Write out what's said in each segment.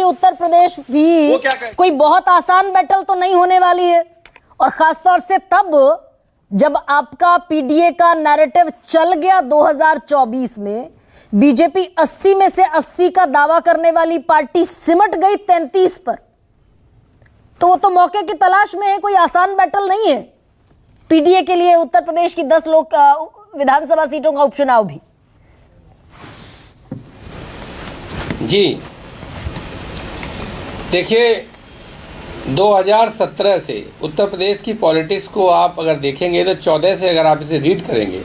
उत्तर प्रदेश भी कोई बहुत आसान बैटल तो नहीं होने वाली है, और खासतौर से तब जब आपका पीडीए का नैरेटिव चल गया 2024 में। बीजेपी 80 में से 80 का दावा करने वाली पार्टी सिमट गई 33 पर, तो वो तो मौके की तलाश में है, कोई आसान बैटल नहीं है पीडीए के लिए उत्तर प्रदेश की 10 विधानसभा सीटों का उपचुनाव भी। जी देखिए, 2017 से उत्तर प्रदेश की पॉलिटिक्स को आप अगर देखेंगे तो 14 से अगर आप इसे रीड करेंगे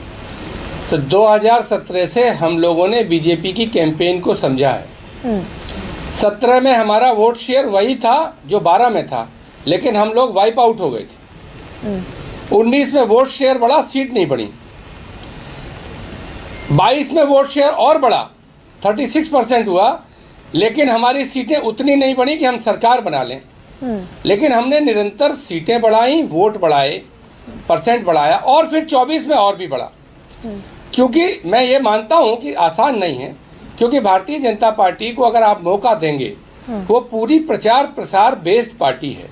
तो 2017 से हम लोगों ने बीजेपी की कैंपेन को समझा है। 17 में हमारा वोट शेयर वही था जो 12 में था, लेकिन हम लोग वाइप आउट हो गए थे। 19 में वोट शेयर बढ़ा, सीट नहीं बढ़ी। 22 में वोट शेयर और बढ़ा, 36% हुआ, लेकिन हमारी सीटें उतनी नहीं बढ़ी कि हम सरकार बना लें। लेकिन हमने निरंतर सीटें बढ़ाई, वोट बढ़ाए, परसेंट बढ़ाया, और फिर 24 में और भी बढ़ा। क्योंकि मैं ये मानता हूं कि आसान नहीं है, क्योंकि भारतीय जनता पार्टी को अगर आप मौका देंगे, वो पूरी प्रचार प्रसार बेस्ड पार्टी है।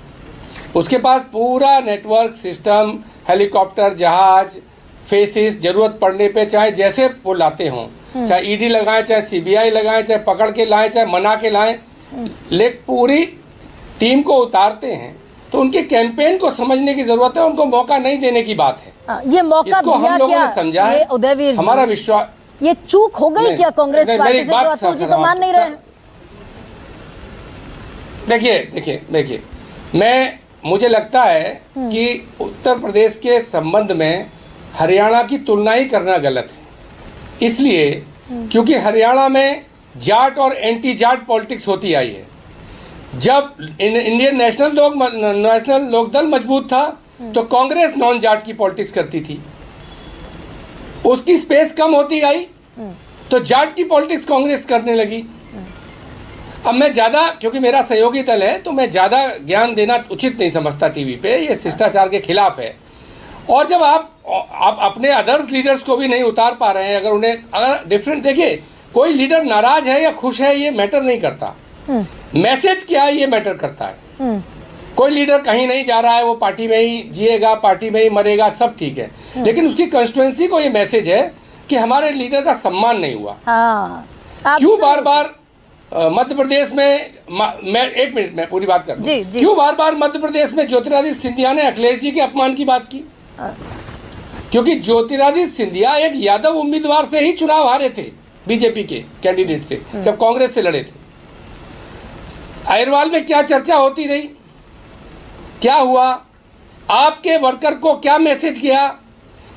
उसके पास पूरा नेटवर्क सिस्टम, हेलीकॉप्टर, जहाज, फेसेस, जरूरत पड़ने पे चाहे जैसे वो लाते हों, चाहे ईडी लगाएं, चाहे सीबीआई लगाएं, चाहे पकड़ के लाएं, चाहे मना के लाएं, लेकिन पूरी टीम को उतारते हैं। तो उनके कैंपेन को समझने की जरूरत है, उनको मौका नहीं देने की बात है। ये मौका दिया हम लोगों क्या? ने समझा है, उदयवीर, हमारा विश्वास, ये चूक हो गई क्या कांग्रेस पार्टी से, जो अतुल जी तो मान नहीं रहे हैं? देखिए, मुझे लगता है कि उत्तर प्रदेश के संबंध में हरियाणा की तुलना ही करना गलत है। इसलिए क्योंकि हरियाणा में जाट और एंटी जाट पॉलिटिक्स होती आई है। जब इंडियन नेशनल लोकदल मजबूत था तो कांग्रेस नॉन जाट की पॉलिटिक्स करती थी। उसकी स्पेस कम होती गई तो जाट की पॉलिटिक्स कांग्रेस करने लगी। अब मैं ज़्यादा, क्योंकि मेरा सहयोगी दल है, तो मैं ज़्यादा ज्ञान देना उचित नहीं समझता टीवी पे, ये शिष्टाचार के खिलाफ है। और जब आप अपने अदर्स लीडर्स को भी नहीं उतार पा रहे हैं, अगर डिफरेंट, देखिए, कोई लीडर नाराज है या खुश है ये मैटर नहीं करता, मैसेज क्या है ये मैटर करता है। कोई लीडर कहीं नहीं जा रहा है, वो पार्टी में ही जिएगा, पार्टी में ही मरेगा, सब ठीक है, लेकिन उसकी कंस्टिट्यूएंसी को ये मैसेज है कि हमारे लीडर का सम्मान नहीं हुआ। क्यों बार बार मध्य प्रदेश में, मैं एक मिनट में पूरी बात कर दूं, क्यों बार बार मध्य प्रदेश में ज्योतिरादित्य सिंधिया ने अखिलेश जी के अपमान की बात की? क्योंकि ज्योतिरादित्य सिंधिया एक यादव उम्मीदवार से ही चुनाव हारे थे, बीजेपी के कैंडिडेट से, जब कांग्रेस से लड़े थे। अहिरवाल में क्या चर्चा होती रही, क्या हुआ, आपके वर्कर को क्या मैसेज किया?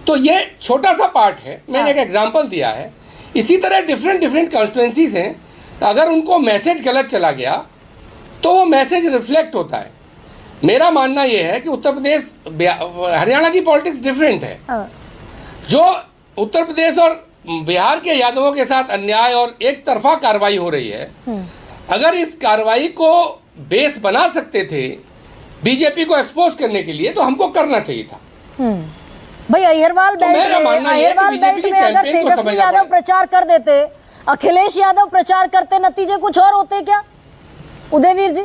तो ये छोटा सा पार्ट है, मैंने एक एग्जांपल दिया है। इसी तरह डिफरेंट कॉन्स्टिट्यूएंसीज हैं, तो अगर उनको मैसेज गलत चला गया तो वो मैसेज रिफ्लेक्ट होता है। मेरा मानना यह है कि उत्तर प्रदेश, हरियाणा की पॉलिटिक्स डिफरेंट है। जो उत्तर प्रदेश और बिहार के यादवों के साथ अन्याय और एक तरफा कार्रवाई हो रही है, अगर इस कार्रवाई को बेस बना सकते थे बीजेपी को एक्सपोज करने के लिए, तो हमको करना चाहिए था। भाई अहिरवाल बेल्ट में अगर तेजस्वी यादव प्रचार कर देते, अखिलेश यादव प्रचार करते, नतीजे कुछ और होते क्या उदयवीर जी?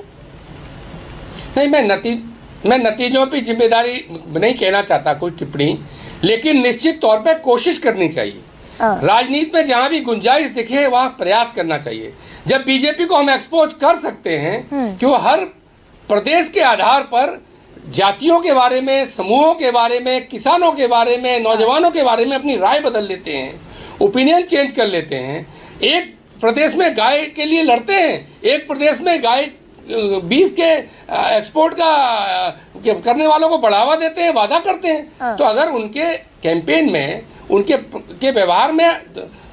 नहीं, मैं नतीजों की जिम्मेदारी नहीं कहना चाहता कोई टिप्पणी, लेकिन निश्चित तौर पे कोशिश करनी चाहिए। राजनीति में जहां भी गुंजाइश दिखे वहां प्रयास करना चाहिए। जब बीजेपी को हम एक्सपोज कर सकते हैं कि वो हर प्रदेश के आधार पर जातियों के बारे में, समूहों के बारे में, किसानों के बारे में, नौजवानों के बारे में अपनी राय बदल लेते हैं, ओपिनियन चेंज कर लेते हैं। एक प्रदेश में गाय के लिए लड़ते हैं, एक प्रदेश में गाय बीफ के एक्सपोर्ट का करने वालों को बढ़ावा देते हैं, वादा करते हैं। तो अगर उनके कैंपेन में, उनके व्यवहार में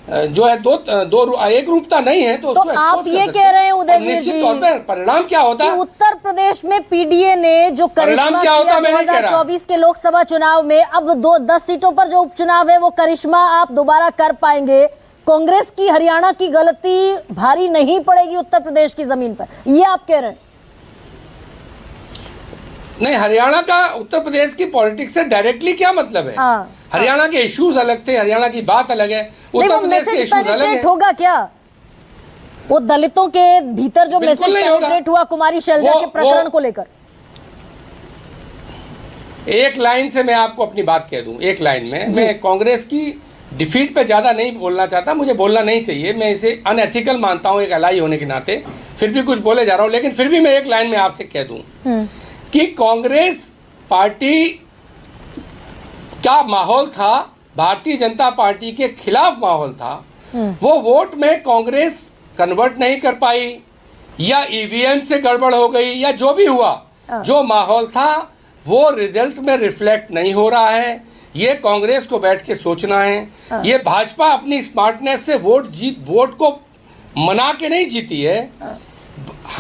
जो है एक रूपता नहीं है, तो आप ये कह रहे हैं उदयवीर जी, तौर पर परिणाम क्या होता है? उत्तर प्रदेश में पीडीए ने जो करिश्मा किया 2024 के लोकसभा चुनाव में, अब 10 सीटों पर जो उपचुनाव है वो करिश्मा आप दोबारा कर पाएंगे? कांग्रेस की हरियाणा की गलती भारी नहीं पड़ेगी उत्तर प्रदेश की जमीन पर, ये आप कह रहे हैं? नहीं, हरियाणा का उत्तर प्रदेश की पॉलिटिक्स से डायरेक्टली क्या मतलब है? हरियाणा के इश्यूज अलग थे, हरियाणा की बात अलग है, उत्तर प्रदेश के इश्यूज अलग है। होगा क्या? वो दलितों के भीतर जो बिल्कुल मैसेज नहीं होगा। पेनिट्रेट हुआ कुमारी शैलजा के प्रकरण को लेकर, एक लाइन से मैं आपको अपनी बात कह दूं, एक लाइन में मैं कांग्रेस की डिफीट पे ज्यादा नहीं बोलना चाहता, मुझे बोलना नहीं चाहिए, मैं इसे अनएथिकल मानता हूं एक एलाई होने के नाते, फिर भी कुछ बोले जा रहा हूं, लेकिन फिर भी मैं एक लाइन में आपसे कह दूं कि कांग्रेस पार्टी का माहौल था, भारतीय जनता पार्टी के खिलाफ माहौल था, वो वोट में कांग्रेस कन्वर्ट नहीं कर पाई, या ईवीएम से गड़बड़ हो गई, या जो भी हुआ, जो माहौल था वो रिजल्ट में रिफ्लेक्ट नहीं हो रहा है। ये कांग्रेस को बैठ के सोचना है। ये भाजपा अपनी स्मार्टनेस से वोट को मना के नहीं जीती है।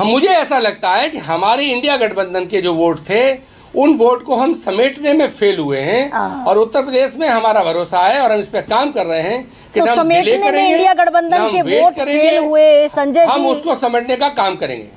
मुझे ऐसा लगता है कि हमारी इंडिया गठबंधन के जो वोट थे, उन वोट को हम समेटने में फेल हुए हैं, और उत्तर प्रदेश में हमारा भरोसा है और हम इस पे काम कर रहे हैं कि तो हम डिले समेटने में करेंगे, इंडिया गठबंधन हम के वेट वोट करेंगे, फेल हुए, संजय हम जी उसको समेटने का काम करेंगे।